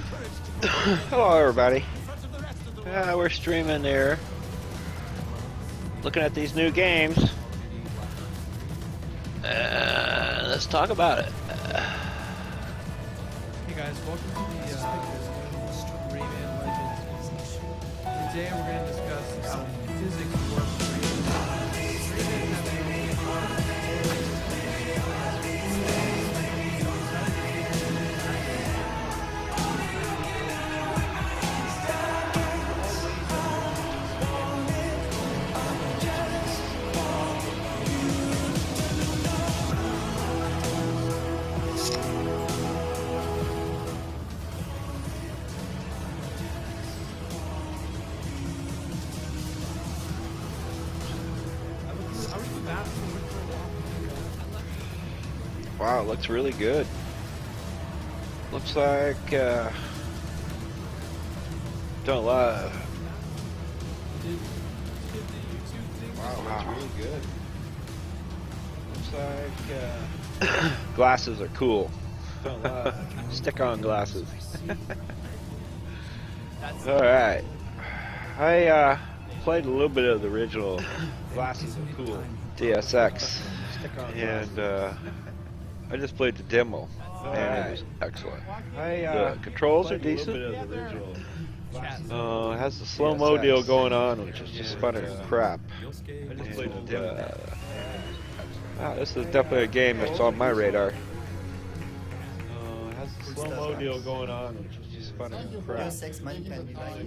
Hello, everybody. We're streaming there, looking at these new games. Let's talk about it. Hey guys, welcome to the Rayman Legends. Today we're going to discuss how physics works for Wow, it looks really good. Looks like done a lot of. Wow, looks really good. Looks like glasses are cool. Done a lot of stick-on glasses. All right, I played a little bit of the original glasses are cool DSX, and I just played the demo, and it was excellent. The controls are decent. It has the slow-mo deal going on, which is just fun as crap. And, this is definitely a game that's on my radar. It has the slow-mo deal going on, which is just fun as crap.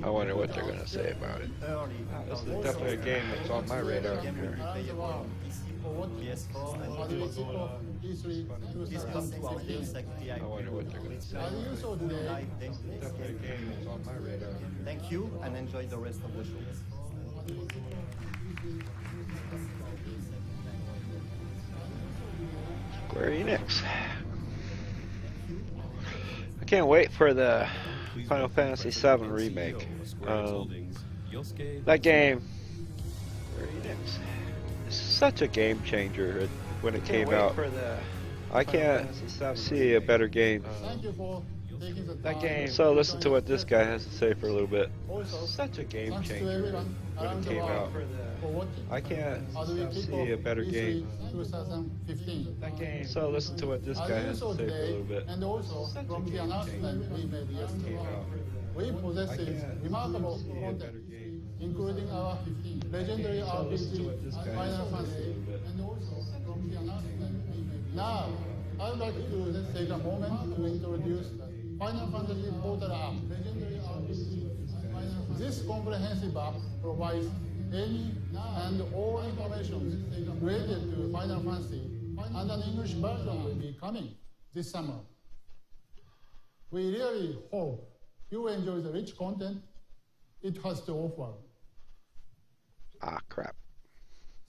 I wonder what they're going to say about it. This is definitely a game that's on my radar. I wonder what they're going to say. Thank you and enjoy the rest of the show. Square Enix. I can't wait for the Final Fantasy VII remake. That game, Square Enix, is such a game changer when it came out. I can't see a better game. That game. So listen to what this guy has to say for a little bit. Such a game changer when it came out. I can't see a better game. That game. So listen to what this guy has to say for a little bit. And also from the announcement we made yesterday, we possess remarkable content, including our legendary RPG, Final Fantasy, and also from the announcement we made. Now, I would like to take a moment to introduce Final Fantasy Portal app. This comprehensive app provides any and all information related to Final Fantasy, and an English version will be coming this summer. We really hope you enjoy the rich content it has to offer. Ah, crap.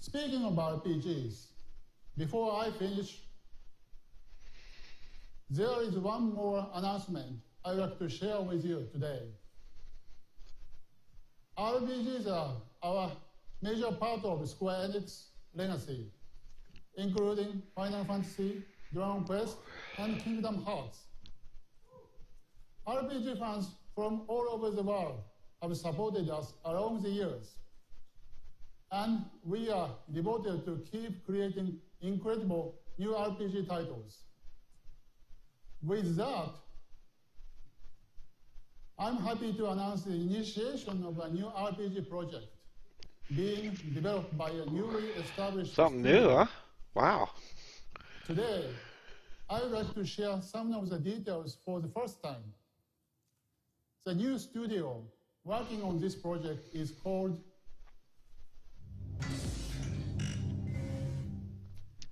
Speaking of RPGs, before I finish, there is one more announcement I'd like to share with you today. RPGs are our major part of Square Enix legacy, including Final Fantasy, Dragon Quest, and Kingdom Hearts. RPG fans from all over the world have supported us along the years, and we are devoted to keep creating incredible new RPG titles. With that, I'm happy to announce the initiation of a new RPG project being developed by a newly established Something studio. new, huh? Wow. Today, I would like to share some of the details for the first time. The new studio working on this project is called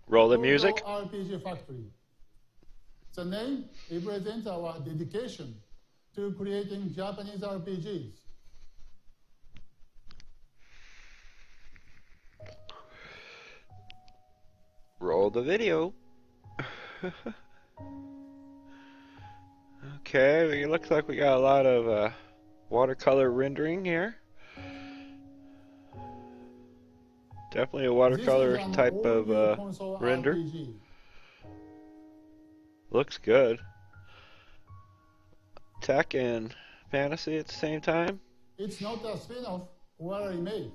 Roll the music. Tokyo RPG Factory. The name represents our dedication to creating Japanese RPGs. Roll the video. Okay, it looks like we got a lot of watercolor rendering here. Definitely a watercolor This is an type all-new of console render. RPG. Looks good. tech and fantasy at the same time? It's not a spin-off or a remake,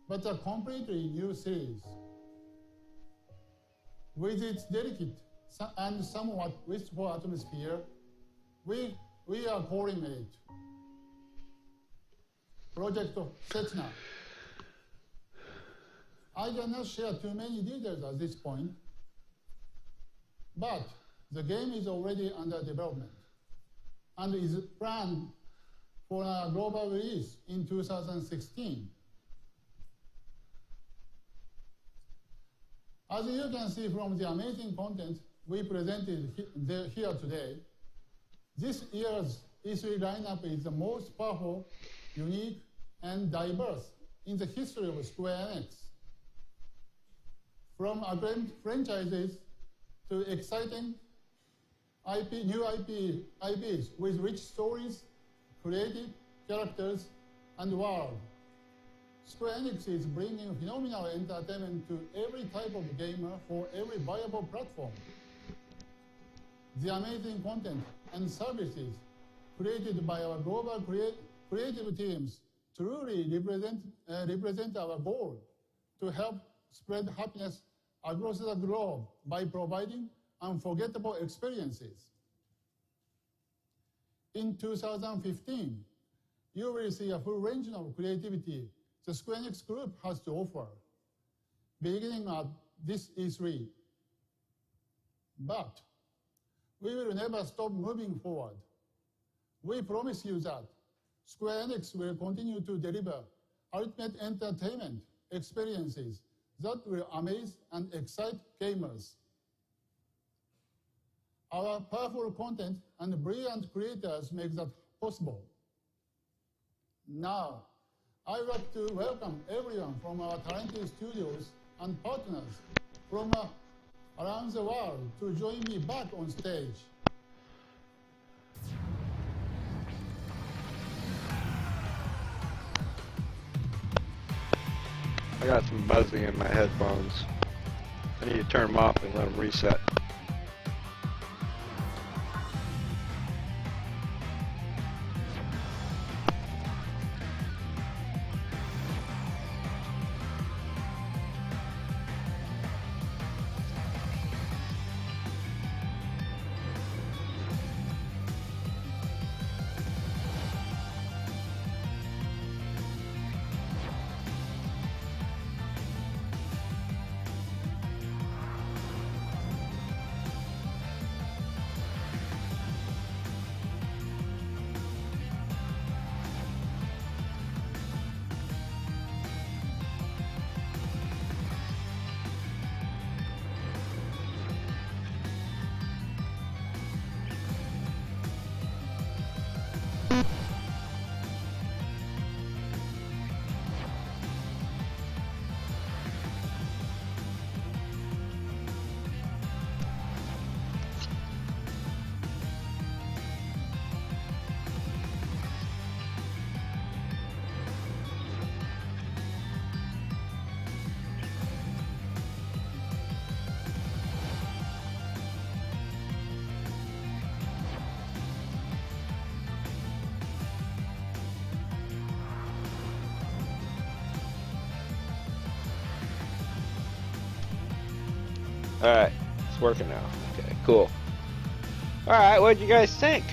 but a completely new series. With its delicate and somewhat wistful atmosphere, we are calling it Project Setna. I cannot share too many details at this point, but the game is already under development and is planned for a global release in 2016. As you can see from the amazing content we presented here today, this year's E3 lineup is the most powerful, unique, and diverse in the history of Square Enix. From acclaimed franchises to exciting new IPs with rich stories, creative characters, and world. Square Enix is bringing phenomenal entertainment to every type of gamer for every viable platform. The amazing content and services created by our global creative teams truly represent our goal to help spread happiness across the globe by providing unforgettable experiences. In 2015, you will see a full range of creativity the Square Enix Group has to offer, beginning at this E3. But we will never stop moving forward. We promise you that Square Enix will continue to deliver ultimate entertainment experiences that will amaze and excite gamers. Our powerful content and brilliant creators make that possible. Now, I would like to welcome everyone from our talented studios and partners from around the world to join me back on stage. I got some buzzing in my headphones. I need to turn them off and let them reset. Alright, it's working now. Okay, cool. Alright, what'd you guys think?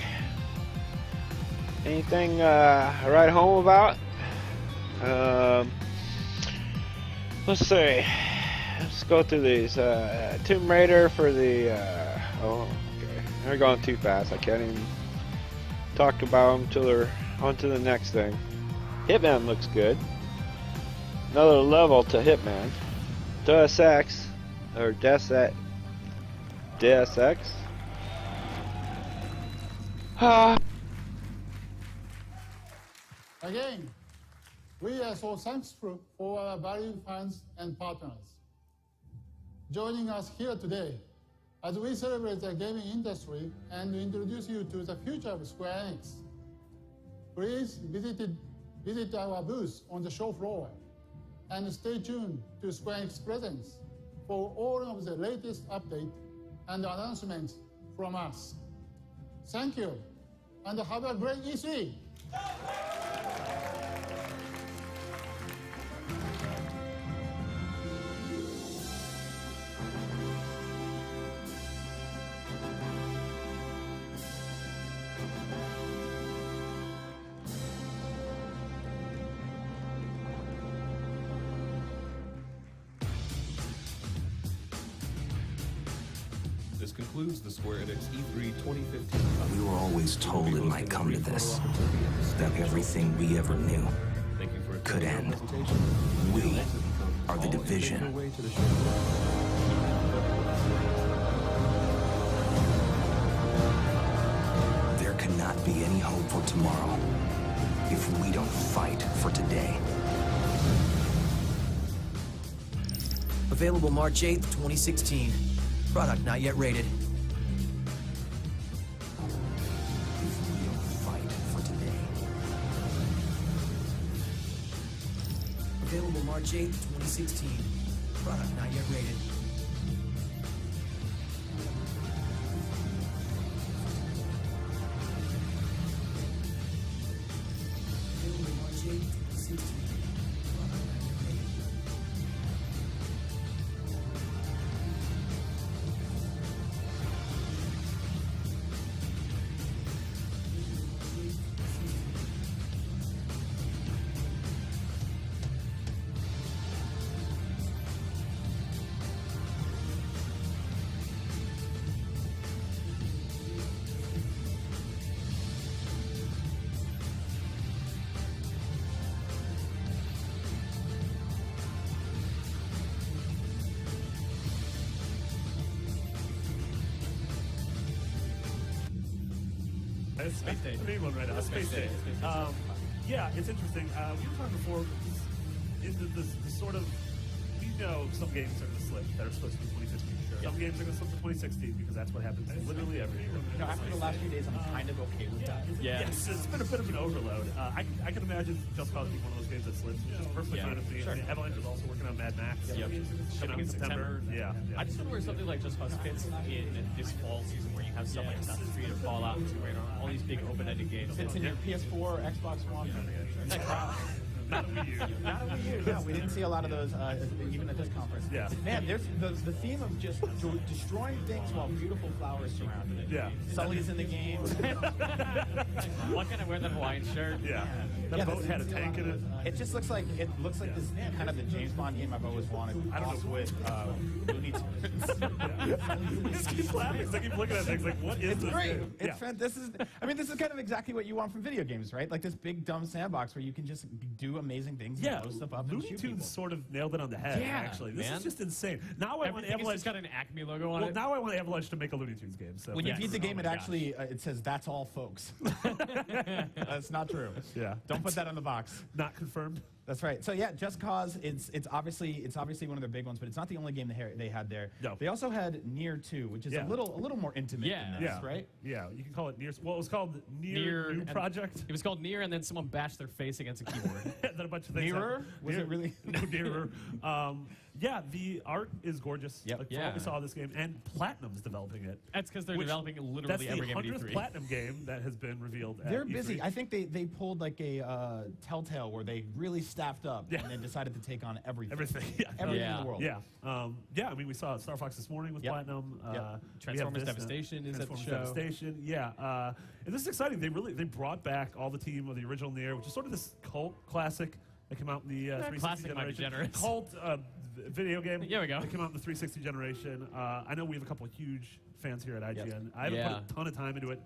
Anything to write home about? Let's see. Let's go through these. Tomb Raider for the... oh, okay. They're going too fast. I can't even talk about them until they're on to the next thing. Hitman looks good. Another level to Hitman. Deus Ex. Or Deus Ex. Again, we are so thankful for our valued fans and partners joining us here today as we celebrate the gaming industry and introduce you to the future of Square Enix. Please visit our booth on the show floor and stay tuned to Square Enix presence for all of the latest updates and announcements from us. Thank you, and have a great E3. This concludes the Square Enix E3 2015. We were always told it might come to this, that everything we ever knew Thank you for could end. We are the Division. There cannot be any hope for tomorrow if we don't fight for today. Available March 8th, 2016. Product not yet rated. If we don't fight for today. Available March 8th, 2016. Product not yet rated. Available March 8th, 2016. Product not yet rated. Space Day. Big one right now. Space Day. Yeah, it's interesting. We were talking before, in the sort of, we know some games are going to slip that are supposed to be 2015. Some games are going to slip to 2016 because that's what happens literally every year. You know, after the last few days, I'm kind of okay with that. Yeah, it's been a bit of an overload. I can imagine Just Cause being one of those games that slips, which is perfectly fine with me. Sure. I mean, Avalanche is also working on Mad Max. Coming in September. Yeah. I just wonder where something like Just Cause fits in this fall season where you have stuff like Assassin's Creed or Fallout and Tomb Raider, all these big open-ended games. Fits in your PS4, Xbox One. Not a Wii U. Not a Wii U. Yeah, we didn't see a lot of those even at this conference. Yeah. Man, there's the theme of just destroying things while beautiful flowers surround it. Yeah. Sully's in the game. Why can't I wear that Hawaiian shirt? Yeah. That boat had a tank in it. It just looks like this kind of the James Bond game I've always wanted. I don't know with Looney Tunes. He just keeps laughing. They keep looking at things like, what is It's this? great. Game? It's this is kind of exactly what you want from video games, right? Like this big dumb sandbox where you can just do amazing things. Yeah, and blow stuff up and Looney shoot Tunes people. sort of nailed it on the head. Yeah, actually, this man. is just insane. Now I want Avalanche. It's got an Acme logo on it. Now I want Avalanche to make a Looney Tunes game. So When you beat the game, Oh it my actually it says "That's all, folks." That's not true. Yeah. Don't put that on the box. Not confirmed. That's right. So yeah, Just Cause. It's obviously one of their big ones, but it's not the only game they had there. No. They also had Nier 2, which is Yeah. a little more intimate than this, Yeah. right? Yeah, you can call it Nier. Well, it was called Nier New and- Project. It was called Nier, and then someone bashed their face against a keyboard. Then a bunch of things. Nearer? happened. Was it really? No, Nearer. Yeah, the art is gorgeous. Yep. Like, from what we saw of this game, and Platinum's developing it. That's because they're Which- developing That's literally the every game at 100th E3. Platinum game that has been revealed. They're at busy. E3. I think they pulled like a Telltale where they really staffed up Yeah. and then decided to take on everything. Everything. Yeah. Everything in Yeah. the world. Yeah. I mean, we saw Star Fox this morning with Yep. Platinum. Yep. We have Transformers this, Devastation is at the Transformers show. Devastation. Yeah. And this is exciting. They brought back all the team of the original Nier, which is sort of this cult classic that came out in the 360 classic might be generation. generous. Cult video game. There we go. That came out in the 360 generation. I know we have a couple of huge fans here at IGN. Yep. I haven't Yeah. put a ton of time into it.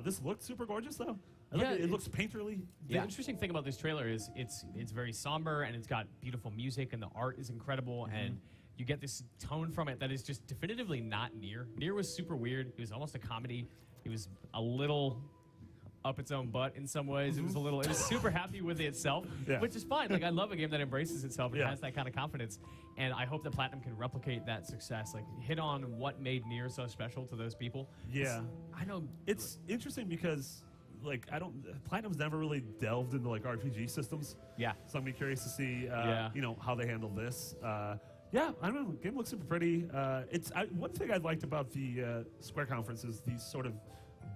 This looked super gorgeous, though. Yeah, It looks painterly. The interesting thing about this trailer is it's very somber and it's got beautiful music and the art is incredible and you get this tone from it that is just definitively not Nier. Nier was super weird. It was almost a comedy. It was a little up its own butt in some ways. It was super happy with itself, Yeah. which is fine. Like I love a game that embraces itself and Yeah. has that kind of confidence. And I hope that Platinum can replicate that success, like hit on what made Nier so special to those people. Yeah. I know It's interesting because, like, Platinum's never really delved into like RPG systems. Yeah. So I'm curious to see, Yeah. how they handle this. Yeah, I don't know. The game looks super pretty. One thing I liked about the Square conference is these sort of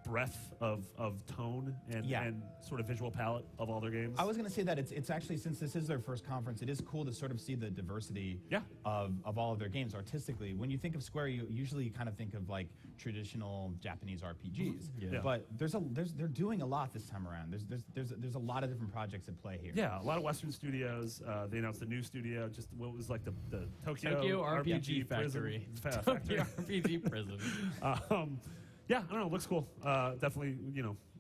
breadth of tone and sort of visual palette of all their games. I was going to say that it's actually, since this is their first conference, it is cool to sort of see the diversity of all of their games artistically. When you think of Square, you usually kind of think of like traditional Japanese RPGs. But they're doing a lot this time around. There's a lot of different projects at play here. Yeah, a lot of Western studios. They announced a new studio, just what was like the Tokyo RPG Factory. Tokyo RPG Prison. Yeah, I don't know. Looks cool. Definitely,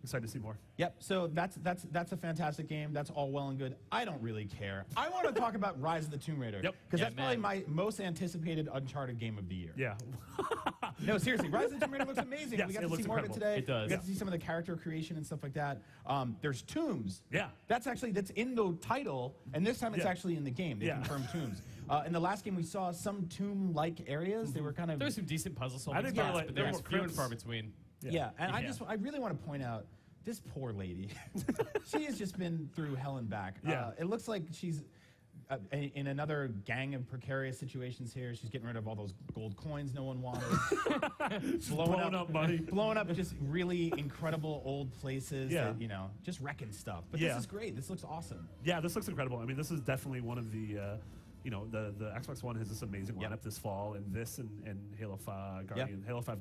excited to see more. Yep. So that's a fantastic game. That's all well and good. I don't really care. I want to talk about Rise of the Tomb Raider. Yep. Because that's probably my most anticipated Uncharted game of the year. Yeah. No, seriously, Rise of the Tomb Raider looks amazing. Yes, we got to see more of it today. It does. We got to see some of the character creation and stuff like that. There's tombs. Yeah. That's in the title, and this time it's actually in the game. They confirmed tombs. In the last game, we saw some tomb-like areas. They were kind of... There were some decent puzzle I solving think spots, they're but there was more few and crypts. far between. Yeah, and I really want to point out this poor lady. She has just been through hell and back. Yeah. It looks like she's in another gang of precarious situations here. She's getting rid of all those gold coins no one wanted. blowing up money. Blowing up just really incredible old places. Yeah. That, just wrecking stuff. But this is great. This looks awesome. Yeah, this looks incredible. I mean, this is definitely one of the... the Xbox One has this amazing lineup this fall, and this and Halo 5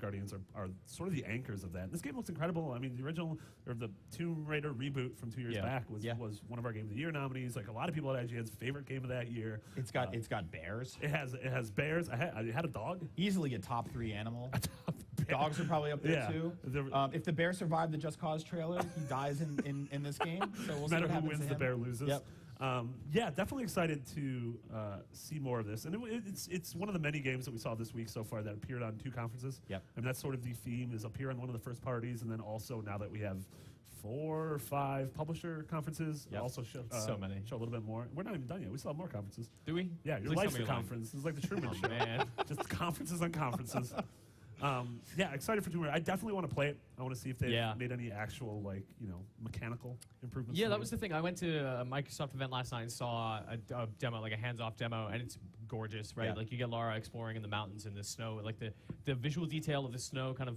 Guardians are sort of the anchors of that. This game looks incredible. I mean, the original, or the Tomb Raider reboot from 2 years back was one of our Game of the Year nominees. Like a lot of people at IGN's favorite game of that year. It's got bears. It has bears. I had a dog. Easily a top 3 animal. Dogs are probably up there too. If the bear survived the Just Cause trailer, he dies in this game. So we'll no matter see what who happens wins, to the him. bear loses. Yep. Definitely excited to see more of this. And it's one of the many games that we saw this week so far that appeared on 2 conferences. Yep. I mean, that's sort of the theme, is appear on one of the first parties, and then also now that we have 4 or 5 publisher conferences, also show a little bit more. We're not even done yet. We still have more conferences. Do we? Yeah, your Please life's tell a me you're conference. It's like the Truman Show. Man. Just conferences on conferences. Excited for Tomb Raider. I definitely want to play it. I want to see if they've made any actual, mechanical improvements. Yeah, that was the thing. I went to a Microsoft event last night and saw a demo, like a hands-off demo, and it's gorgeous, right? Yeah. Like you get Lara exploring in the mountains in the snow, like the visual detail of the snow kind of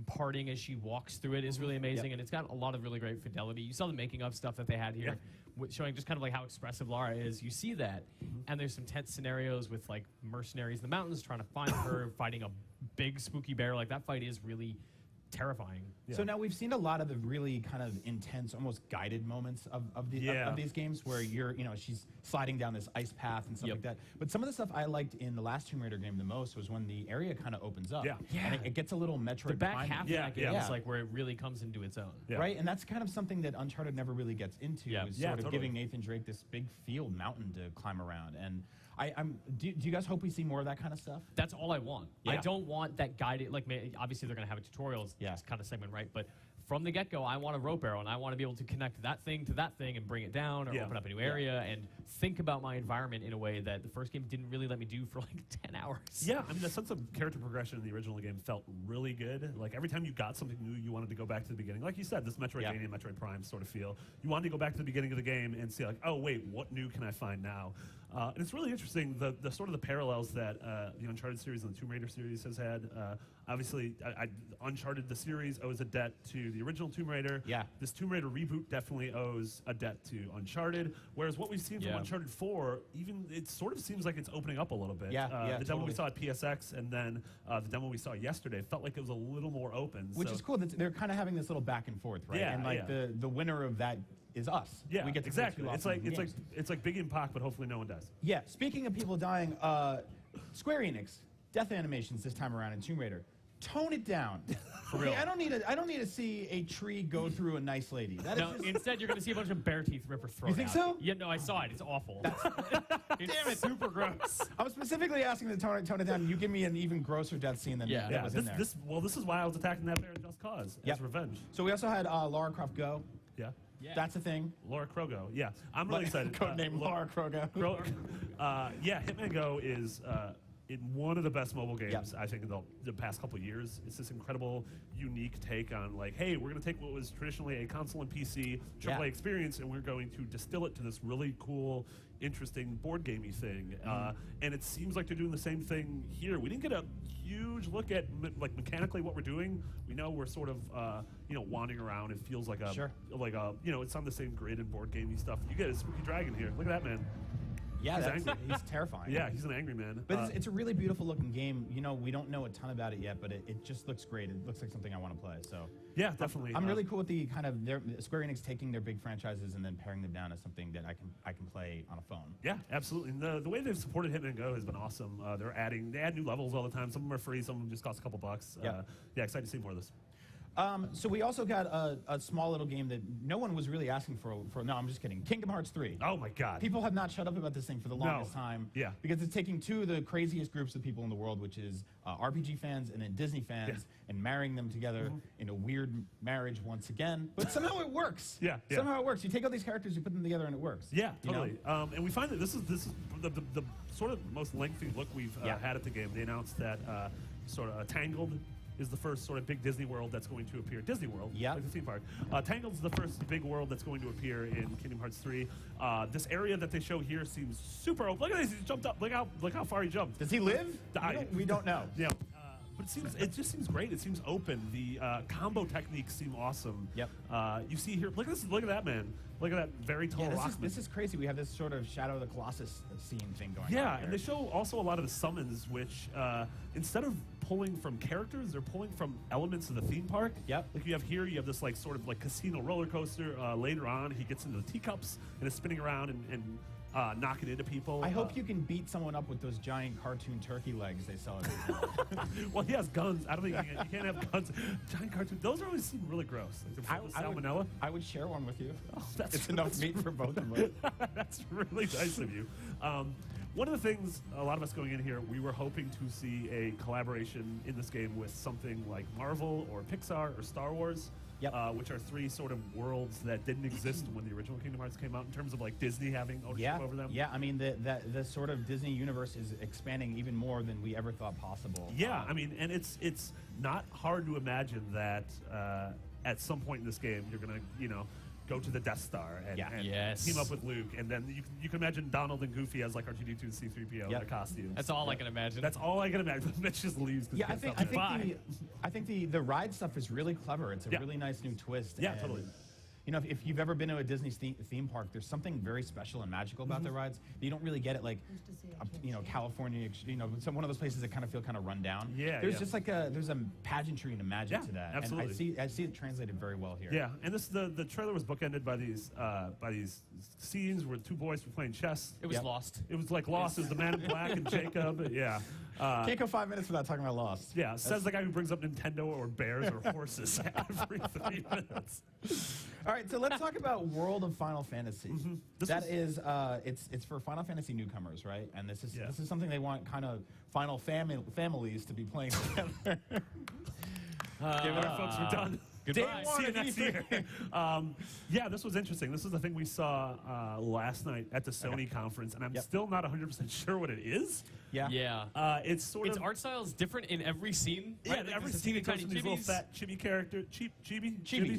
parting as she walks through it is really amazing, and it's got a lot of really great fidelity. You saw the making of stuff that they had here, showing just kind of like how expressive Lara is. You see that, and there's some tense scenarios with like mercenaries in the mountains trying to find her, fighting a big spooky bear. Like that fight is really terrifying. So now we've seen a lot of the really kind of intense, almost guided moments of these games where she's sliding down this ice path and stuff like that. But some of the stuff I liked in the last Tomb Raider game the most was when the area kind of opens up. And it gets a little Metroid. The back half of that game is Yeah. like where it really comes into its own. Right? And that's kind of something that Uncharted never really gets into, is sort of giving Nathan Drake this big field mountain to climb around. And do you guys hope we see more of that kind of stuff? That's all I want. I don't want that guided, obviously they're going to have a tutorials kind of segment, right? But from the get-go, I want a rope arrow, and I want to be able to connect that thing to that thing and bring it down, or open up a new area, and think about my environment in a way that the first game didn't really let me do for like 10 hours. Yeah, I mean, the sense of character progression in the original game felt really good. Like every time you got something new, you wanted to go back to the beginning. Like you said, this Metroidvania, Metroid Prime sort of feel. You wanted to go back to the beginning of the game and see like, oh wait, what new can I find now? And it's really interesting, the sort of the parallels that the Uncharted series and the Tomb Raider series has had. Obviously, Uncharted, the series, owes a debt to the original Tomb Raider. Yeah. This Tomb Raider reboot definitely owes a debt to Uncharted, whereas what we've seen from Uncharted 4, even it sort of seems like it's opening up a little bit. The demo we saw at PSX and then the demo we saw yesterday felt like it was a little more open. Which is cool. They're kind of having this little back and forth, right? Yeah, and the winner of that is us. Yeah, we get to exactly. It's like Biggie and Pac, but hopefully no one dies. Yeah. Speaking of people dying, Square Enix death animations this time around in Tomb Raider. Tone it down. For real. I don't need to see a tree go through a nice lady. That is just... Instead you're going to see a bunch of bear teeth rip her throat. You think out. so? Yeah, no, I saw it. It's awful. Damn it, super gross. I was specifically asking to tone it down. You give me an even grosser death scene than that was in there. This is why I was attacking that bear in Just Cause as revenge. So we also had Lara Croft Go. Yeah. That's a thing. Laura Krogo. Yeah, I'm really excited. Codename Lara Krogo. Hitman Go is in one of the best mobile games, I think, in the past couple of years. It's this incredible, unique take on, like, hey, we're going to take what was traditionally a console and PC AAA experience, and we're going to distill it to this really cool, interesting board gamey thing. And it seems like they're doing the same thing here. We didn't get a huge look at like mechanically what we're doing. We know we're sort of wandering around. It feels like a it's on the same grid and board gamey stuff. You get a spooky dragon here. Look at that man. Yeah, he's terrifying. Yeah, he's an angry man. But it's a really beautiful looking game. You know, we don't know a ton about it yet, but it just looks great. It looks like something I want to play. So yeah, definitely. I'm really cool with the kind of Square Enix taking their big franchises and then paring them down as something that I can play on a phone. Yeah, absolutely. And the way they've supported Hitman Go has been awesome. They add new levels all the time. Some of them are free. Some of them just cost a couple bucks. Yeah, excited to see more of this. So we also got a small little game that no one was really asking for. No, I'm just kidding. Kingdom Hearts 3. Oh my God. People have not shut up about this thing for the longest time. Yeah. Because it's taking two of the craziest groups of people in the world, which is RPG fans and then Disney fans, and marrying them together in a weird marriage once again. But somehow it works. Yeah. Somehow it works. You take all these characters, you put them together, and it works. Yeah, totally. And we find that this is the sort of most lengthy look we've had at the game. They announced that sort of Tangled is the first sort of big Disney world that's going to appear. Disney World, like the theme park. Tangled's the first big world that's going to appear in Kingdom Hearts 3. This area that they show here seems super open. Look at this, he jumped up. Look how far he jumped. Does he live? We don't know. Yeah. But it just seems great. It seems open. The combo techniques seem awesome. Yep. You see here, look at that man. Look at that very tall rockman. This is crazy. We have this sort of Shadow of the Colossus scene thing going on. Yeah, and they show also a lot of the summons, which instead of pulling from characters, they're pulling from elements of the theme park. Yep. Like you have this like sort of like casino roller coaster. Later on, he gets into the teacups and is spinning around and knocking into people. I hope you can beat someone up with those giant cartoon turkey legs they sell at Well, he has guns. I don't think you can't have guns. Giant cartoon. Those always seem really gross. Like salmonella. I would share one with you. Oh, it's enough meat for both of us. That's really nice of you. One of the things, a lot of us going in here, we were hoping to see a collaboration in this game with something like Marvel or Pixar or Star Wars. Yep. Which are three sort of worlds that didn't exist when the original Kingdom Hearts came out in terms of like Disney having ownership over them. Yeah, I mean, the sort of Disney universe is expanding even more than we ever thought possible. Yeah, I mean, and it's not hard to imagine that at some point in this game you're going to, go to the Death Star and team up with Luke, and then you can imagine Donald and Goofy as like R2-D2 and C-3PO in their costumes. That's all I can imagine. That's all I can imagine. Mitch just leaves. Yeah, I think the ride stuff is really clever. It's a really nice new twist. Yeah, and, totally. If you've ever been to a Disney theme park, there's something very special and magical about the rides. You don't really get it like, California, one of those places that kind of feel kind of run down. Yeah, There's just like there's a pageantry and a magic to that. Absolutely. And I see it translated very well here. Yeah, and the trailer was bookended by these scenes where two boys were playing chess. It was Lost. It was like Lost. It was the Man in Black and Jacob. Yeah. Can't go 5 minutes without talking about Lost. Yeah, says the guy who brings up Nintendo or bears or horses every 3 minutes. All right, so let's talk about World of Final Fantasy. It's for Final Fantasy newcomers, right? And this is something they want kind of Final families to be playing together. Give our folks, we're done. Goodbye. See you next year. This was interesting. This is the thing we saw last night at the Sony conference, and I'm still not 100% sure what it is. Yeah. It's its art style is different in every scene. Right? Yeah, every scene it comes from these little fat chibi character, Chibi, Studio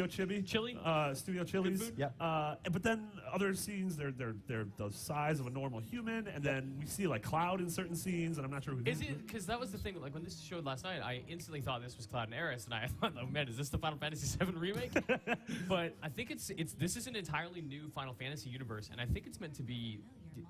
Chibi, Chili, Studio Chili's. But then other scenes, they're the size of a normal human, and then we see like Cloud in certain scenes, and I'm not sure who. Is it? Because that was the thing. Like when this showed last night, I instantly thought this was Cloud and Aeris, and I thought, oh man, is this the Final Fantasy VII remake? But I think this is an entirely new Final Fantasy universe, and I think it's meant to be,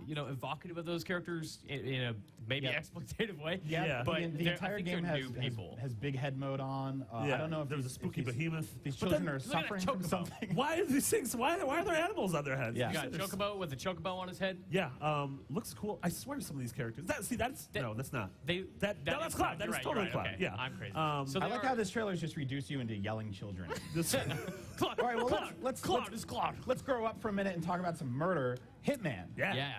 evocative of those characters in a maybe exploitative way. But the entire game has big head mode on. I don't know if there's a spooky behemoth. These children are suffering from something. Why are these things? Why are there animals on their heads? You got Chocobo with a Chocobo on his head. Yeah, looks cool. I swear some of these characters. That's not. That's Cloud. That is totally Cloud. Okay. Yeah, I'm crazy. I like how this trailer just reduced you into yelling children. Cloud, all right, well let's Cloud. Let's grow up for a minute and talk about some murder. Hitman. Yeah.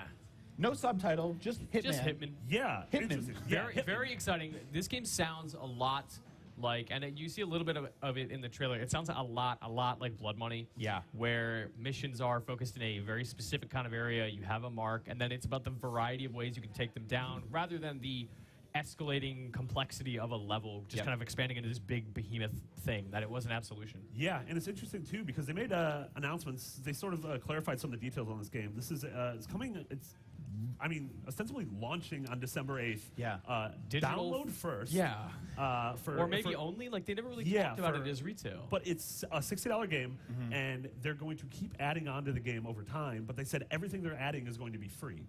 No subtitle, just Hitman. Just Hitman. Yeah. Hitman. Very exciting. This game sounds a lot Like, and you see a little bit of it in the trailer. It sounds a lot like Blood Money. Yeah. Where missions are focused in a very specific kind of area. You have a mark, and then it's about the variety of ways you can take them down, rather than the escalating complexity of a level, just kind of expanding into this big behemoth thing that it was an Absolution. Yeah, and it's interesting too because they made announcements. They sort of clarified some of the details on this game. This is it's coming. It's ostensibly launching on December 8th. Yeah. Digital download first. Yeah. Or maybe only. Like they never really talked about it as retail. But it's a $60 game, and they're going to keep adding on to the game over time. But they said everything they're adding is going to be free.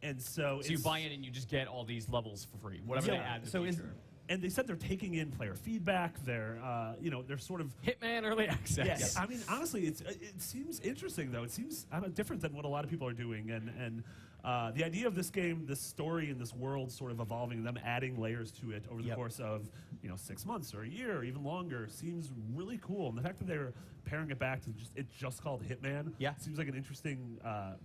And so you buy in and you just get all these levels for free, whatever they add to the future. And they said they're taking in player feedback. They're, they're sort of Hitman Early Access. Yes, I mean, honestly, it seems interesting though. It seems different than what a lot of people are doing, and the idea of this game, this story, and this world sort of evolving, and them adding layers to it over the course of 6 months or a year or even longer seems really cool. And the fact that they're pairing it back to just called Hitman, seems like an interesting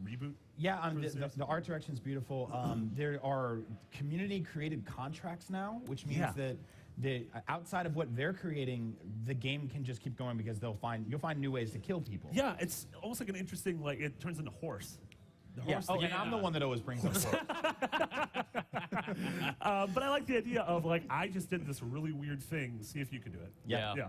reboot. Yeah, the art direction is beautiful. There are community-created contracts now, which means that outside of what they're creating, the game can just keep going because you'll find new ways to kill people. Yeah, it's almost like an interesting it turns into Horse. And I'm the one that always brings up Horse. But I like the idea of I just did this really weird thing. See if you can do it. Yeah.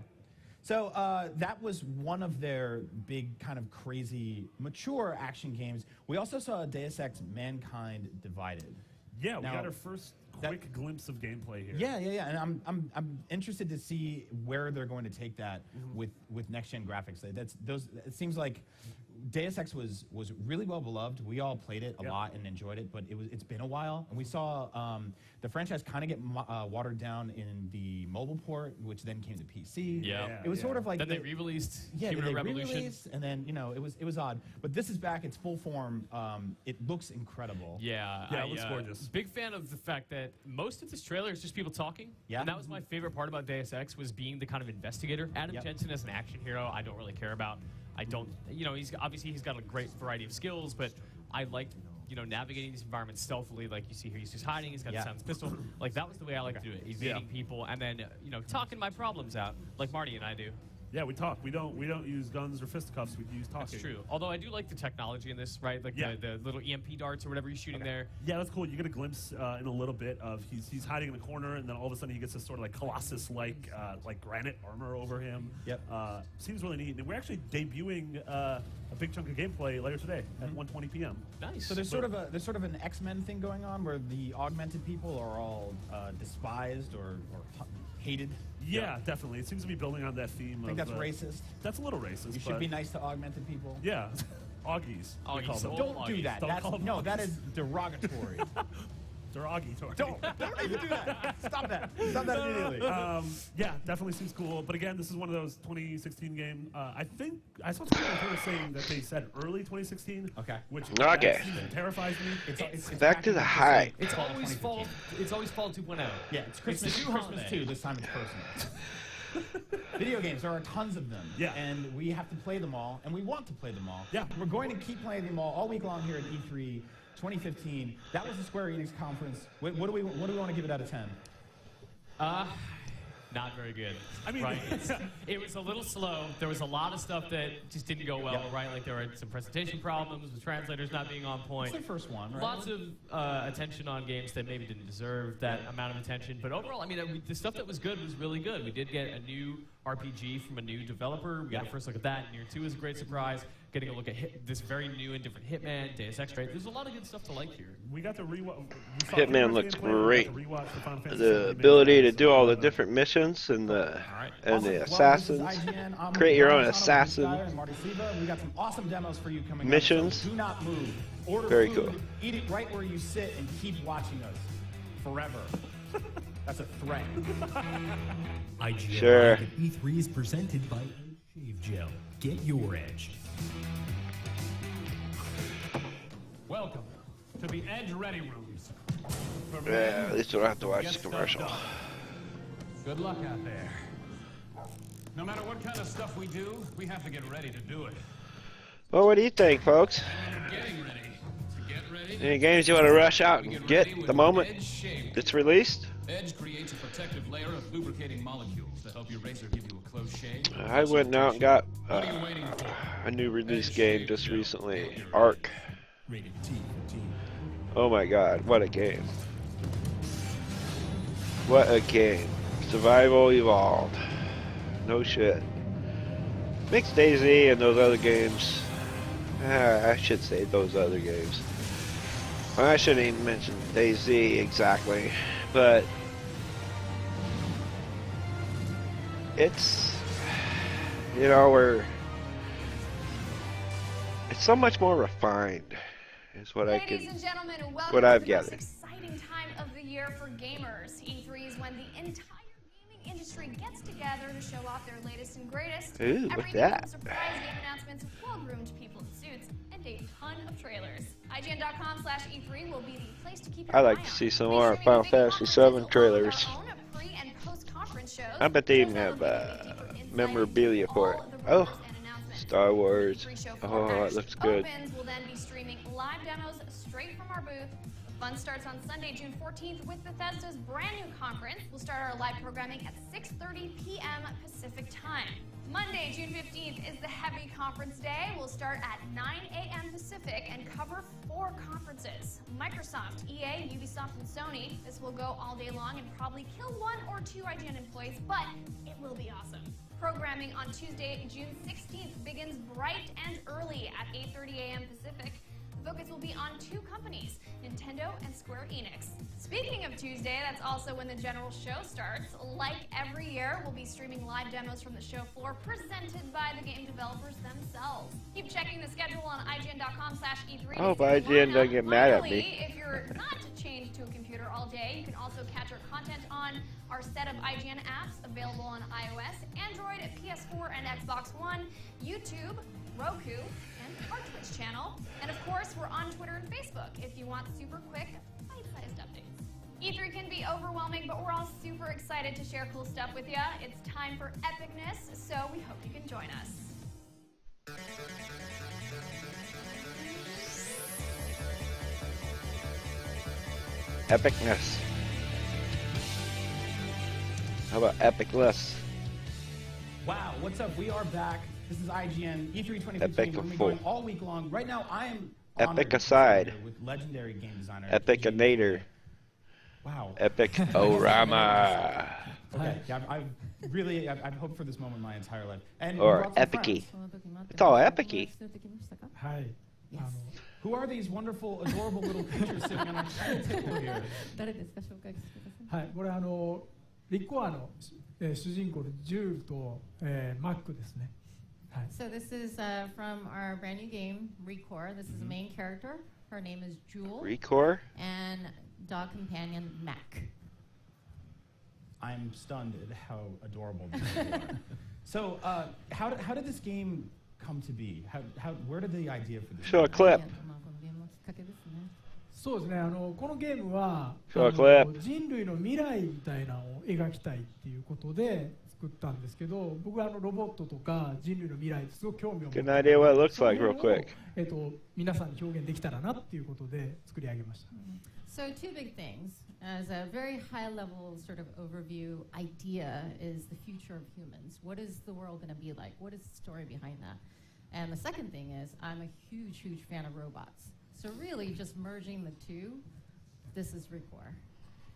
So that was one of their big kind of crazy mature action games. We also saw Deus Ex Mankind Divided. Yeah, we got our first quick glimpse of gameplay here. Yeah, and I'm interested to see where they're going to take that with next gen graphics. It seems like Deus Ex was really well beloved. We all played it a lot and enjoyed it, but it's been a while, and we saw the franchise kind of get watered down in the mobile port, which then came to PC. Yeah, it was sort of like then they re-released Human Revolution, re-released, and then it was odd. But this is back; it's full form. It looks incredible. Yeah, it looks gorgeous. Big fan of the fact that most of this trailer is just people talking. Yeah, and that was my favorite part about Deus Ex, was being the kind of investigator. Adam Jensen as an action hero, I don't really care about. I don't, he's got a great variety of skills, but I like, navigating these environments stealthily. Like you see here, he's just hiding. He's got a silenced pistol. Like that was the way I like to do it. Evading people and then, talking my problems out, like Marty and I do. Yeah, we talk. We don't use guns or fisticuffs. We use talking. That's true. Although I do like the technology in this, right? Like the little EMP darts or whatever you're shooting there. Yeah, that's cool. You get a glimpse in a little bit of he's hiding in the corner, and then all of a sudden he gets this sort of Colossus-like granite armor over him. Yep. Seems really neat. And we're actually debuting a big chunk of gameplay later today at 1:20 p.m. Nice. So there's sort of an X-Men thing going on where the augmented people are all despised or hated. Yeah, definitely. It seems to be building on that theme. I think that's racist. That's a little racist. You should be nice to augmented people. Yeah. Auggies. Don't do that. That is derogatory. Derogatory. Don't even do that. Stop that. Stop that immediately. Yeah, definitely seems cool. But again, this is one of those 2016 games. I think I saw some people saying that they said early 2016. Okay. Which terrifies me. It's back to the high. It's always fall 2.0. Yeah, it's Christmas 2. This time it's personal. Video games, there are tons of them. Yeah. And we have to play them all, and we want to play them all. Yeah. We're going to keep playing them all week long here at E3 2015. That was the Square Enix conference. What do we want to give it out of 10? Not very good. I mean, right? It was a little slow. There was a lot of stuff that just didn't go well, right? Like there were some presentation problems with translators not being on point. It's the first one, right? Lots of attention on games that maybe didn't deserve that amount of attention. But overall, I mean, the stuff that was good was really good. We did get a new RPG from a new developer. We got a first look at that. Nier 2 is a great surprise. Getting a look at this very new and different Hitman, Deus Ex, right? There's a lot of good stuff to like here. We got to rewatch. Hitman looks great. The ability to do all the different missions and the assassons. Create your own assassin. We got some awesome demos for you coming missions. Up, so do not move. Order very food, cool. Eat it right where you sit and keep watching us forever. That's a threat. IGN sure. Live at E3 is presented by Shave Gel. Get your edge. Welcome to the Edge Ready Rooms. Yeah, at least we don't have to watch the commercial. Good luck out there. No matter what kind of stuff we do, we have to get ready to do it. Well, what do you think, folks? Getting ready. To get ready. Any games you want to rush out and get the moment it's released? Edge creates a protective layer of lubricating molecules to help your razor give you a close shave. I went out and got a new release game just recently, Ark. Oh my god, what a game. What a game. Survival Evolved. No shit. Makes DayZ and those other games. I should say those other games. I shouldn't even mention DayZ exactly, but it's, you know, it's so much more refined, is what Ladies and gentlemen, welcome what I've to the most gathered. exciting time of the year for gamers. E3 is when the entire gaming industry gets together to show off their latest and greatest. Ooh, what's Everything that? from surprise game announcements, well-groomed people in suits, and a ton of trailers. IGN.com/E3 will be the place to keep your I eye like on. to see some Be more sure you Final dig Fantasy in on VII trailers. our own pre- and post-conference shows. I bet they even Shows have that'll give you deeper insight memorabilia into for all it. of the Oh, rumors and announcements. Star Wars. E3 show Oh, floor it looks actually good. opens. We'll then be streaming live demos straight from our booth. The fun starts on Sunday, June 14th with Bethesda's brand new conference. We'll start our live programming at 6:30 p.m. Pacific time. Monday, June 15th is the heavy conference day. We'll start at 9 a.m. Pacific and cover 4 conferences. Microsoft, EA, Ubisoft, and Sony. This will go all day long and probably kill 1 or 2 IGN employees, but it will be awesome. Programming on Tuesday, June 16th begins bright and early at 8:30 a.m. Pacific. The focus will be on 2 companies, Nintendo and Square Enix. Speaking of Tuesday, that's also when the general show starts. Like every year, we'll be streaming live demos from the show floor presented by the game developers themselves. Keep checking the schedule on IGN.com/E3. I hope IGN doesn't get mad at me. Finally, if you're not chained to a computer all day, you can also catch our content on our set of IGN apps available on iOS, Android, PS4, and Xbox One, YouTube, Roku, and our Twitch channel. And of course, we're on Twitter and Facebook if you want super quick, bite-sized updates. E3 can be overwhelming, but we're all super excited to share cool stuff with you. It's time for epicness, so we hope you can join us. Epicness. How about epicness? Wow, what's up? We are back. This is IGN E3 2015. Epic We're going to be full. going all week long. Right now, I am Epic honored to be aside. here with legendary game designer. Epicinator. Wow. Epic Orama. Okay, yeah, I've hoped for this moment my entire life. And Or we brought some epicy. friends. It's all epicy. Hi. Who are these wonderful, adorable little creatures sitting on a tiny table here? 誰ですか紹介してください。はい、これリッコアの、主人公のジュールと、マックですね。はい。 So this is from our brand new game, Recore. This is the main character. Her name is Jewel. Recore? And dog companion Mac. I'm stunned at how adorable these people are. So, how did this game come to be? Where did the idea for this? Show a clip. まあこのゲームのきっかけですね。そうですね。このゲームは Show a clip. 人類の未来みたいなのを描きたいっていうことで作ったんですけど、僕はロボットとか人類の未来すごく興味を持って Get an idea what it looks like real その quick. 辺を皆さんに表現できたらなっていうことで作り上げました。 So 2 big things. As a very high-level sort of overview idea is the future of humans. What is the world going to be like? What is the story behind that? And the second thing is I'm a huge, huge fan of robots. So really just merging the 2, this is Recore.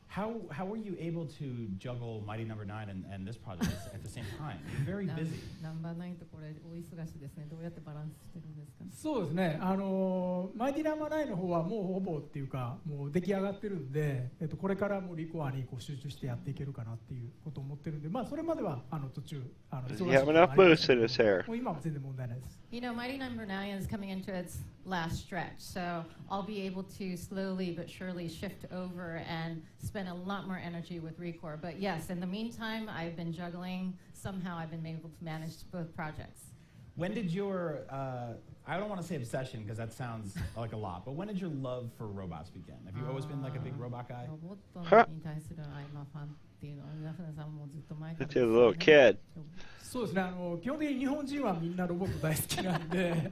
How were you able to juggle Mighty Number 9 and this project at the same time? You're very busy. ナンバー9とこれお忙しいですね。どうやってバランスしてるんですか？そうですね。マイティナンバー9の方はもうほぼっていうかもう出来上がってるんで、これからもうリコアに集中してやっていけるかなっていうことを思ってるんで、まあそれまでは途中Does he have enough boost in his hair? もう今は全然問題ないです。 You know, Mighty Number 9 is coming into its last stretch, so I'll be able to slowly but surely shift over and spend a lot more energy with Recore. But yes, in the meantime, I've been juggling. Somehow I've been able to manage both projects. When did your, I don't want to say obsession because that sounds like a lot, but when did your love for robots begin? Have you always been like a big robot guy? ロボットに対する愛のファンっていうのは皆さんもずっと前から It's a little kid. そうですね。基本的に日本人はみんなロボット大好きなんで、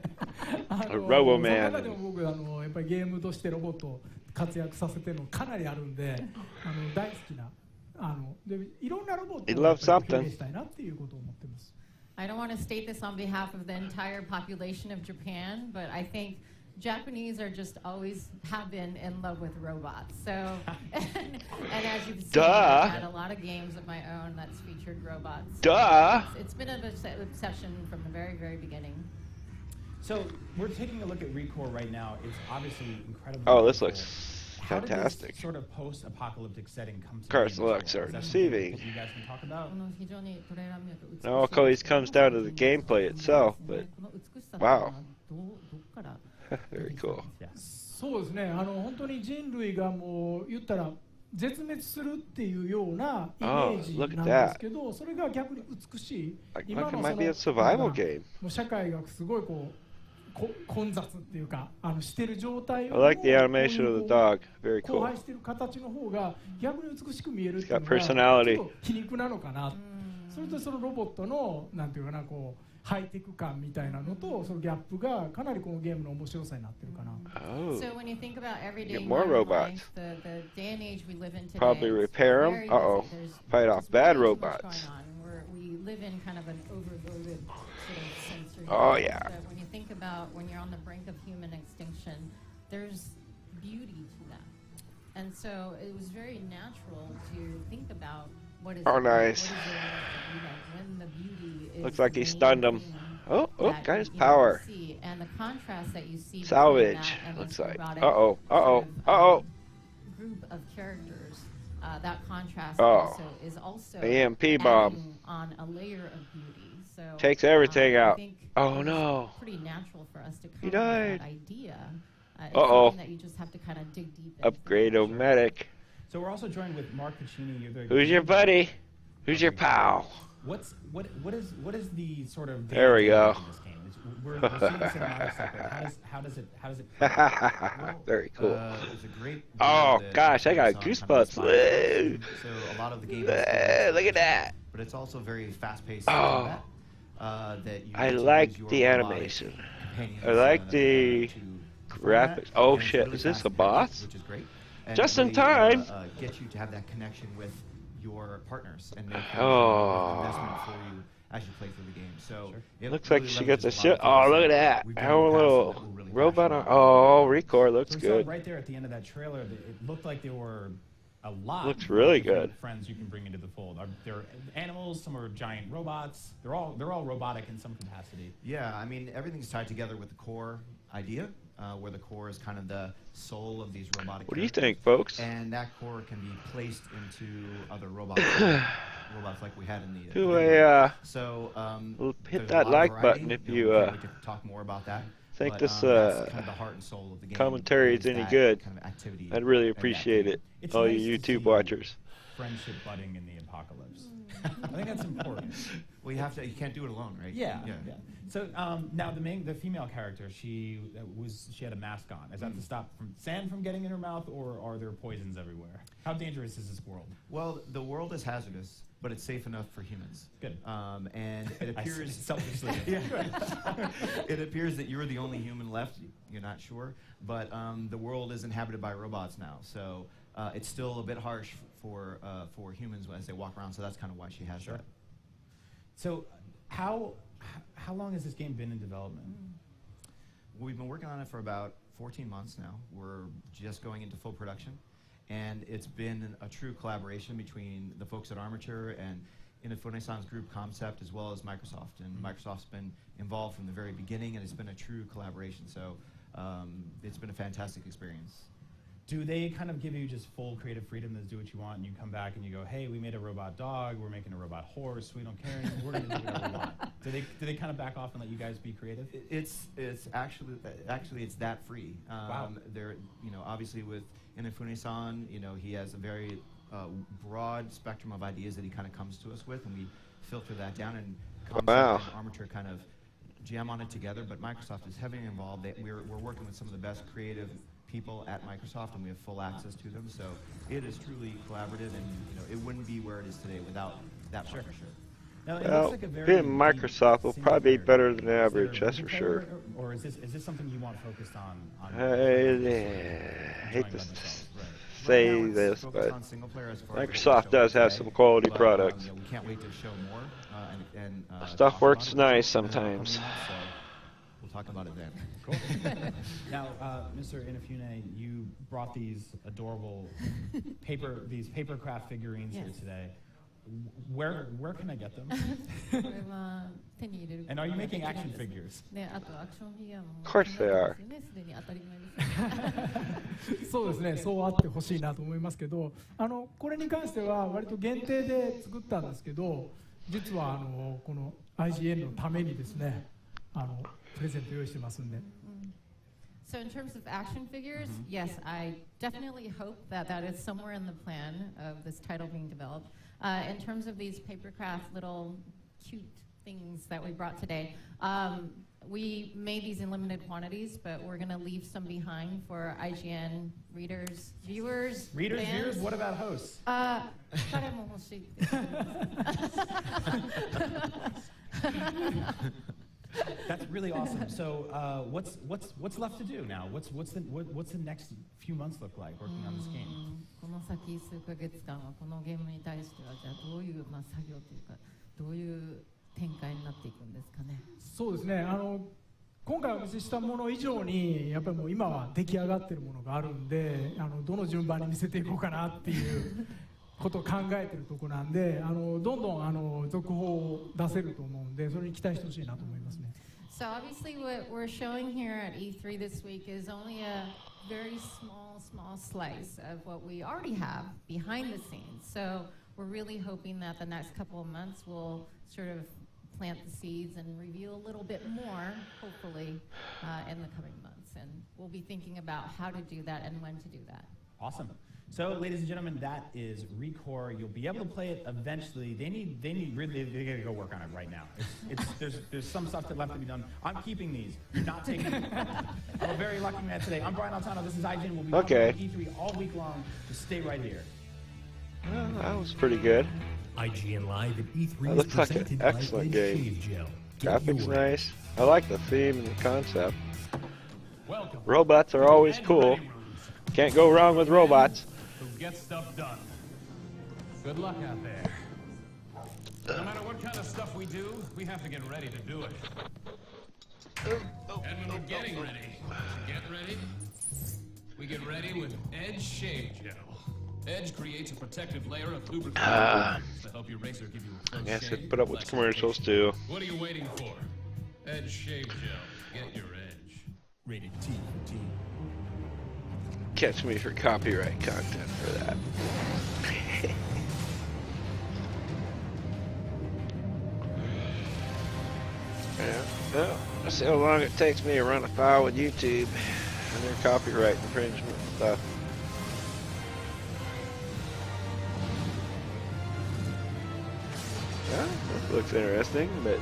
Robo Man. その中でも僕やっぱりゲームとしてロボットを活躍させてるのかなりあるんで、大好きなでいろんなロボット He を loves 表 something. 現したいなっていうことを思ってます。I don't want to state this on behalf of the entire population of Japan, but I think Japanese are just always have been in love with robots. So, and as you've seen, I've had a lot of games of my own that's featured robots. It's been an obsession from the very, very beginning. So we're taking a look at ReCore right now. It's obviously incredibly. Oh, this looks How did fantastic. this sort of post-apocalyptic setting come to Cars be? looks are deceiving. You guys can talk about. It all always comes down to the gameplay itself, but wow. Very cool. そうですね。本当に人類がもう言ったら絶滅するっていうようなイメージなんですけど、それが逆に美しい。今のそのもう社会がすごいこう混雑っていうかしてる状態を I like the animation of the dog. Very 荒 cool. 廃してる形の方が逆に美しく見えるっていう It's の got が personality. ちょっと皮肉なのかな。それとそのロボットのなんていうかなこうハイテク感みたいなのとそのギャップがかなりこのゲームの面白さになってるかな。So when you think about everyday Get more modern robots. life, the day and age we live in today, Probably it's repair them. very Uh-oh. busy. There's Fight off just bad way too much robots. going on. We live in kind of an overloaded sort of sensory Oh, world. yeah. So when you think about when you're on the brink of human extinction, there's beauty to that. And so it was very natural to think about what is Oh, it nice. What is it like when the beauty is Looks like he the stunned main him. thing Oh, that, got his you know, power. see. And the contrast that you see between Salvage, that and looks this like. robotic Uh-oh, sort uh-oh, of, uh-oh. Group of characters, that contrast Oh. is also EMP bomb. adding on a layer of beauty. So Takes everything I out. think Oh, it's no. pretty natural for us to come He up with died. that idea. It's Uh-oh. something that you just have to kind of dig deep into. Upgrade-o-medic. So we're also joined with Mark Pacini. You're the Who's your buddy? Who's your pal? What is the sort of There we go. in this game? We're seeing the cinematic stuff, but how does it Very cool. It's a great Oh that gosh, I got Amazon kind of goosebumps. inspired. Woo. So a lot of the game Look at that. but it's also very fast-paced Oh. combat. That you I get to like use your the robotic animation. companions, I like the to graphics. format, Oh and it's shit, really is this a fast-paced, boss? Which is great. And Just in really, time. Get you to have that connection with your partners and make Oh. investment for you as you play through the game. So it Looks really like she gets a leverages shit. lot of Oh, things look at that. we've done Our in the past little that we're really robot. passionate Oh, Recore looks So we saw good. right there at the end of that trailer that it looked like there were a lot. Looks really of different good. Friends you can bring into the fold. They're animals. Some are giant robots. They're all robotic in some capacity. Yeah, I mean, everything's tied together with the core idea, where the core is kind of the soul of these robotic What do you characters. think, folks? And that core can be placed into other robots, robots like we had in the. Do video. a, so hit there's a that lot of like variety. button if You you, know, we could talk more about that. think But, this that's kind of the heart and soul of the game. commentary is any good. Kind of activity I'd really in that appreciate game. it. It's All nice you to YouTube see watchers. Friendship budding in the apocalypse. I think that's important. Well, you can't do it alone, right? Yeah. So now the female character, she had a mask on. Is that to stop sand from getting in her mouth, or are there poisons everywhere? How dangerous is this world? Well, the world is hazardous, but it's safe enough for humans. Good. And it appears selfishly. It appears that you're the only human left. You're not sure, but the world is inhabited by robots now. So it's still a bit harsh for humans as they walk around. So that's kind of why she has that. So how long has this game been in development? We've been working on it for about 14 months now. We're just going into full production. And it's been a true collaboration between the folks at Armature and Inafune-san's group Concept, as well as Microsoft. And Microsoft's been involved from the very beginning, and it's been a true collaboration. So it's been a fantastic experience. Do they kind of give you just full creative freedom to do what you want, and you come back and you go, hey, we made a robot dog, we're making a robot horse, we don't care anymore, we're going to do whatever we want. Do they kind of back off and let you guys be creative? It's actually it's that free. Wow. There, obviously with Inafune-san, he has a very broad spectrum of ideas that he kind of comes to us with, and we filter that down, and Concept and Armature kind of jam on it together. But Microsoft is heavily involved. We're working with some of the best creative people at Microsoft, and we have full access to them. So it is truly collaborative, and it wouldn't be where it is today without that partnership. Now, it Well, looks like a very being Microsoft will probably be better than average, that's for sure. Or is this something you want focused on I hate to say this, but Microsoft does have some quality products. We can't wait to show more. Stuff works nice sometimes. We'll talk about it then. Cool. Now, Mr. Inafune, you brought these adorable papercraft figurines here today. Where can I get them? And are you making action figures? Of course they are. そうですね、そうあってほしいなと思いますけど、これに関しては割と限定で作ったんですけど、実はこの IGN のためにですね、プレゼント用意してますんで。So in terms of action figures, yes, I definitely hope that that is somewhere in the plan of this title being developed. In terms of these papercraft little cute things that we brought today, we made these in limited quantities, but we're going to leave some behind for IGN readers, viewers, Readers, fans. viewers, what about hosts? 彼も欲しいって言ってます。 That's really awesome. So, what's left to do now? What's the next few months look like working on this game? この先数ヶ月間はこのゲームに対してはじゃあどういう作業というかどういう展開になっていくんですかね。そうですね。今回お見せしたもの以上にやっぱりもう今は出来上がっているものがあるんで、どの順番に見せていこうかなっていうことを考えているところなんで、どんどん続報を出せると思うんで、それに期待してほしいなと思いますね。So obviously what we're showing here at E3 this week is only a very small slice of what we already have behind the scenes. So we're really hoping that the next couple of months will sort of plant the seeds and reveal a little bit more, hopefully, in the coming months. And we'll be thinking about how to do that and when to do that. Awesome. So, ladies and gentlemen, that is ReCore. You'll be able to play it eventually. They gotta go work on it right now. There's some stuff that left to be done. I'm keeping these. You're not taking them. I'm a very lucky man today. I'm Brian Altano. This is IGN. We'll be Okay. on E3 all week long. Just stay right here. Well, that was pretty good. IGN Live at E3 It is looks like an presented by excellent Shave game. Gel. Get Graphics yours. nice. I like the theme and the concept. Welcome. Robots are always cool. Can't go wrong with robots. Who get stuff done. Good luck out there. No matter what kind of stuff we do, we have to get ready to do it. And when we're getting ready, we get ready with Edge Shave Gel. Edge creates a protective layer of lubricant to help your razor give you a close I guess shave. it put up with commercials too. What are you waiting for? Edge Shave Gel. Get your edge. Rated T for teen. Catch me for copyright content for that. Yeah, well, let's see how long it takes me to run a file with YouTube and their copyright infringement stuff. Yeah, this looks interesting, but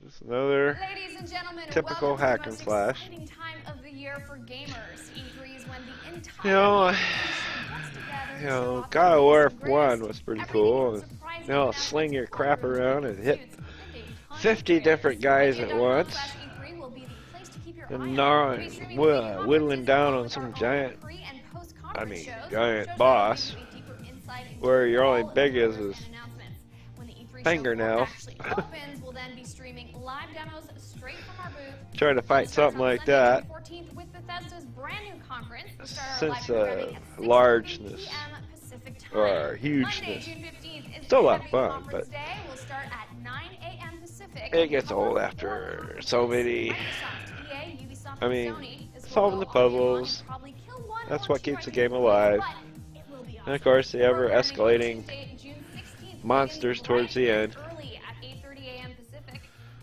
just another Ladies and gentlemen, typical welcome hack to the and most slash. exciting time of the year for gamers. E3 is when the entire You know, gaming industry gets together to show off God of the War latest and 1 greatest. was pretty Everything cool. from You surprising know, announcements sling your to crap corporate around and hit pursuits with a ton of 50 different guys at once. E3 will be the place to keep your eye And on. now We'll be streaming video whittling conferences down along on with some our own giant, pre- and post-conference shows, giant shows boss, that will give you a deeper insight into where your all only of the big is rumors his and announcements. When the E3 show fingernail. floor actually opens, we'll then be streaming live demos straight from our booth. Try to fight something like that. 14th with Bethesda's brand new conference. We'll start our Since live programming at 6:30 largeness p.m. Pacific time. or Monday, hugeness, June 15th is still a the lot of heavy fun, conference but day. We'll start at 9 a.m. Pacific. it gets old after so many. Microsoft, EA, Ubisoft, I and mean, Sony, as solving well the all day long, puzzles. and probably kill one That's or what two keeps the regular game alive. but it will be And of course, the ever Programming on escalating Tuesday, June 16th, monsters beginning towards the bright end. and early at 8:30 a.m. Pacific.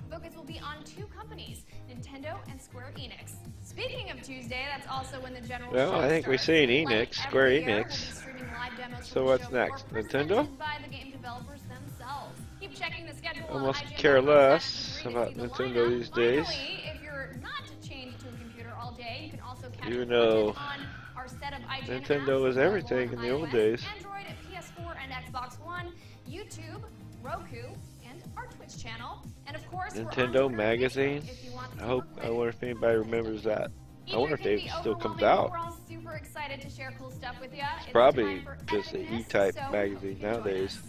Focus will be on two companies, Nintendo and Square Enix. Speaking of Tuesday, that's also when the general Well, show I think we've starts. seen Enix, Like Square every year, we'll be Enix. streaming live demos So from the what's show next? floor Nintendo? presented by the game developers themselves. Keep checking the schedule on Almost IGN care less to see about the Nintendo lineup. these days. Finally, if you're not chained to a computer all day, you can also catch You the know, content on our set of IGN Nintendo apps was available everything on in the old iOS, days. Android, PS4, and Xbox One, YouTube, Roku, and our Twitch channel. And of course, we're on Nintendo Twitter and Magazine. Facebook if you want to I wonder if anybody remembers that. I wonder if it still comes overwhelming, out. but We're all super excited to share cool stuff with you. It's probably time for just an epicness, E-type so magazine join nowadays. us.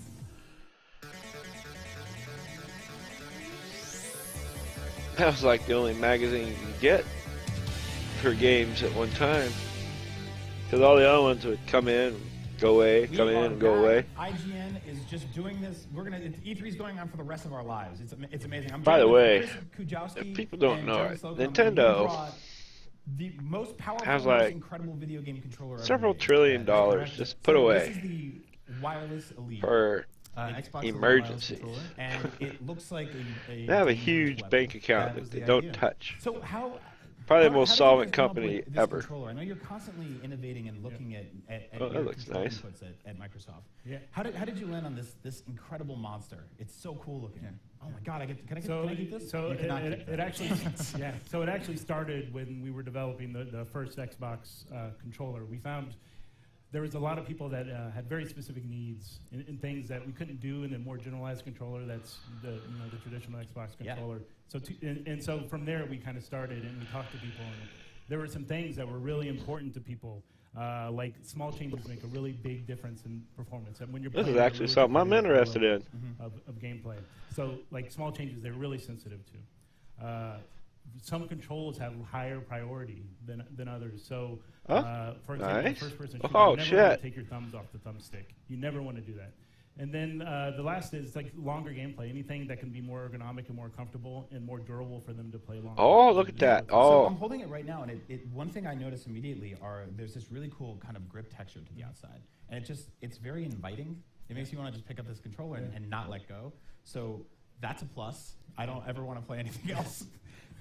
That was like the only magazine you could get for games at one time. Because all the other ones would come in, go away, come in, and go away. IGN is just doing this. E3 is going on for the rest of our lives. It's amazing. By the way, Chris Kujawski if people don't and know Jeremy it, Slocum, Nintendo you brought the most powerful, has most like incredible video game controller ever several made. trillion dollars just put So away This is the wireless Elite. for Xbox emergencies. And it looks like a They have a dangerous huge weapon. bank account That was that they the don't idea. touch. So how? Probably the how most did you solvent guys come up company with this ever. controller? I know you're constantly innovating and looking at Oh, that your looks control nice. inputs at Microsoft. Yeah. How did you land on this incredible monster? It's so cool looking. Oh my God! Can I keep this? So You cannot keep it that. actually, yeah. So it actually started when we were developing the first Xbox controller. We found there was a lot of people that had very specific needs in things that we couldn't do in a more generalized controller. That's the traditional Xbox controller. So so from there we kind of started and we talked to people, and there were some things that were really important to people. Like small changes make a really big difference in performance. And when you're This is playing at a actually really something I'm competitive interested level in. of gameplay. So like small changes, they're really sensitive to. Some controls have higher priority than others. So, for example, nice. first-person shooter, Oh, you never want shit. to take your thumbs off the thumbstick. You never want to do that. And then the last is like longer gameplay. Anything that can be more ergonomic and more comfortable and more durable for them to play longer. Oh, look at that. So Oh, I'm holding it right now, and one thing I noticed immediately there's this really cool kind of grip texture to the outside, and it's very inviting. It makes you want to just pick up this controller and not let go. So that's a plus. I don't ever want to play anything else.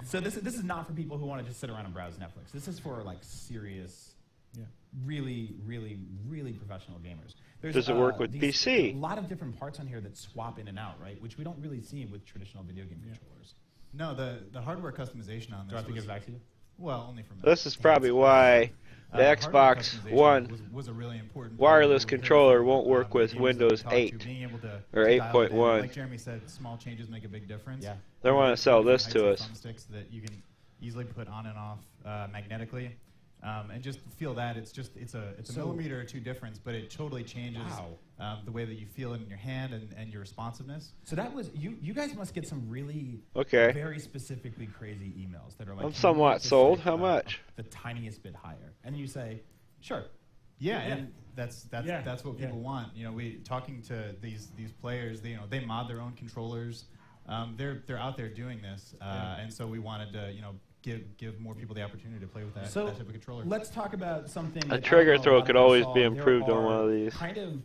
So this is not for people who want to just sit around and browse Netflix. This is for like serious, really, really, really professional gamers. Does it work with PC? A lot of different parts on here that swap in and out, right? Which we don't really see with traditional video game controllers. No, the hardware customization on this. Do I have to give it back to you? Well, only from this is probably why the hardware Xbox customization One was a really important wireless part of controller it. won't work with Games that we Windows talked to, 8 being able to or dial it in. 8.1. Like Jeremy said, small changes make a big difference. Yeah. They want to sell this to us. Thumbsticks that you can easily put on and off magnetically, and just feel that it's a millimeter or two difference, but it totally changes the way that you feel it in your hand and your responsiveness. So that was you guys must get some really very specifically crazy emails that are like, I'm somewhat sold. How much? The tiniest bit higher, and you say, sure. Yeah, and that's what people want. You know, we talking to these players. They mod their own controllers. They're out there doing this, and so we wanted to give more people the opportunity to play with that type of controller. Let's talk about something. A trigger throw could always be improved on one of these. Kind of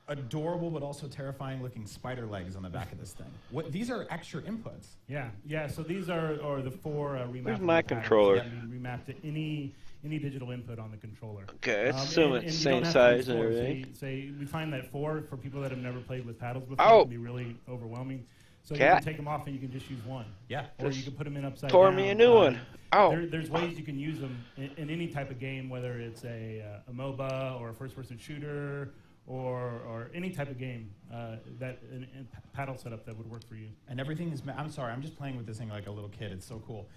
adorable but also terrifying looking spider legs on the back of this thing. These are extra inputs. Yeah. So these are the four remappable Where's my patterns controller? that can be remapped to any digital input on the controller. Okay, it's assuming it's and same you don't have to size use and four. everything. Say we find that 4 for people that have never played with paddles before can be really overwhelming. So you can take them off and you can just use one. Yeah. Or you can put them in upside Tore down. me a new one. There's ways you can use them in any type of game, whether it's a MOBA or a first-person shooter or any type of game that in paddle setup that would work for you. And everything is. I'm sorry, I'm just playing with this thing like a little kid. It's so cool.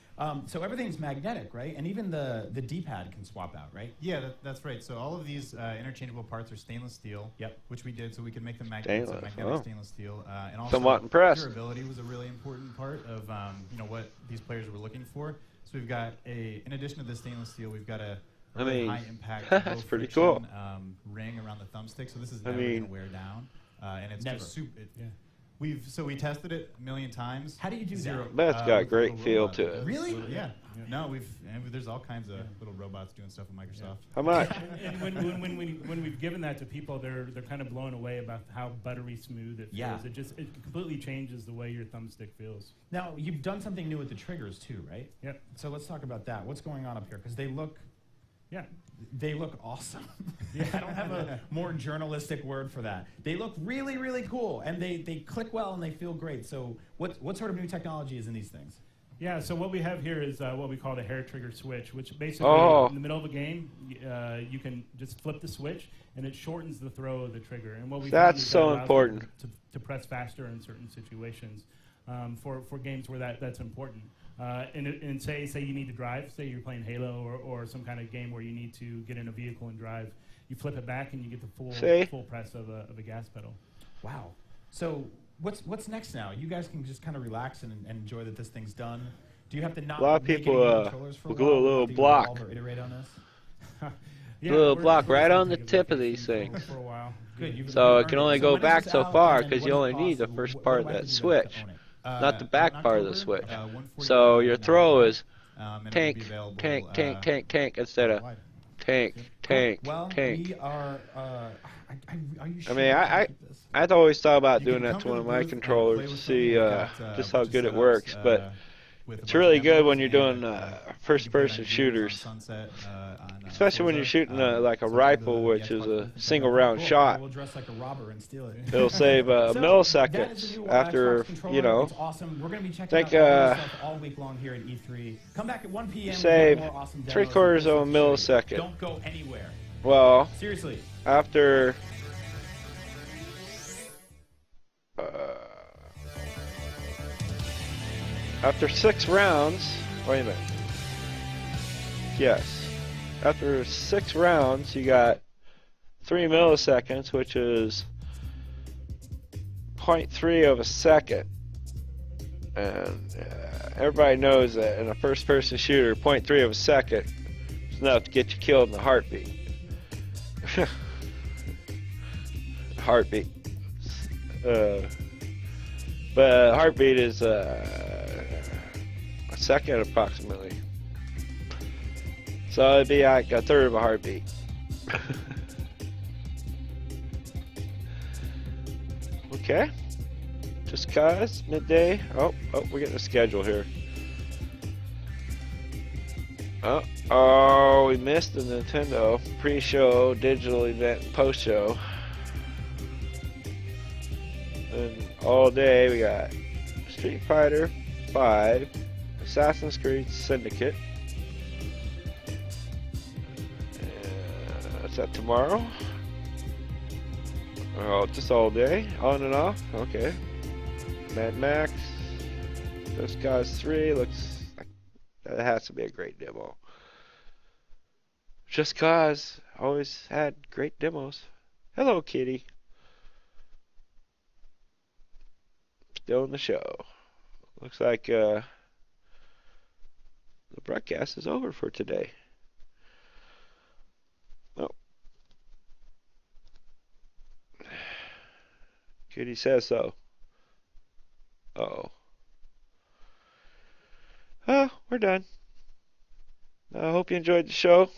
So everything's magnetic, right? And even the D-pad can swap out, right? Yeah, that's right. So all of these interchangeable parts are stainless steel. Yep. Which we did, so we could make them magnetic Stainless, stainless steel. And also Somewhat impressed. durability was a really important part of what these players were looking for. So we've got in addition to the stainless steel, we've got a really high impact, that's low pretty friction, cool. Ring around the thumbstick. So this is never going to wear down, and it's just super. We tested it a million times. How do you do that? That's got great feel to it. Really? Yeah. No, there's all kinds of little robots doing stuff with Microsoft. How much? And when we've given that to people, they're kind of blown away about how buttery smooth it feels. Yeah. It completely changes the way your thumbstick feels. Now you've done something new with the triggers too, right? Yep. So let's talk about that. What's going on up here? Because they look awesome. I don't have a more journalistic word for that. They look really, really cool, and they click well and they feel great. So what sort of new technology is in these things? Yeah, so what we have here is what we call the hair trigger switch, which basically in the middle of a game, you can just flip the switch, and it shortens the throw of the trigger. And what we That's so important. To press faster in certain situations for games where that's important. And say you need to drive, say you're playing Halo or some kind of game where you need to get in a vehicle and drive, you flip it back and you get the full press of a gas pedal. Wow. So what's next now? You guys can just kind of relax and enjoy that this thing's done. Do you have to not? A lot of people will glue a little block. Or iterate on this? Yeah, little block right on the tip of these things. For a while. Good. So it can only go back so far because you only need the first part of that switch, not the back part of the switch. So your throw is tank, tank, tank, tank, tank instead of tank, tank, tank. We are you sure? I mean, I'd always thought about doing that to one of my controllers to see just how good it works, but it's really good when you're doing first-person shooters, especially when you're shooting like a rifle, which is a single-round shot. It'll save milliseconds after, you know. It's awesome. We're going to be checking think, out all week long here at E3. Come back at 1 p.m. Save more awesome 3/4 of a millisecond. Don't go anywhere. Well, seriously. After after 6 rounds, wait a minute. Yes. After 6 rounds, you got 3 milliseconds, which is 0.3 of a second. And everybody knows that in a first-person shooter, 0.3 of a second is enough to get you killed in a heartbeat. Heartbeat. But heartbeat is a second approximately. So it'd be like a third of a heartbeat. Okay. Just cause midday. Oh, we're getting a schedule here. Oh, we missed the Nintendo pre-show, digital event, post-show. And all day we got Street Fighter 5, Assassin's Creed Syndicate. Is that tomorrow? Oh, just all day, on and off. Okay. Mad Max, Just Cause 3 looks like that has to be a great demo. Just Cause always had great demos. Hello, kitty. Still in the show. Looks like the broadcast is over for today. Oh. Kitty says so. Uh-oh. Oh, we're done. I hope you enjoyed the show.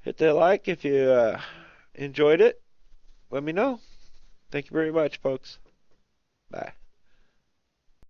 Hit that like if you enjoyed it. Let me know. Thank you very much, folks. Bye.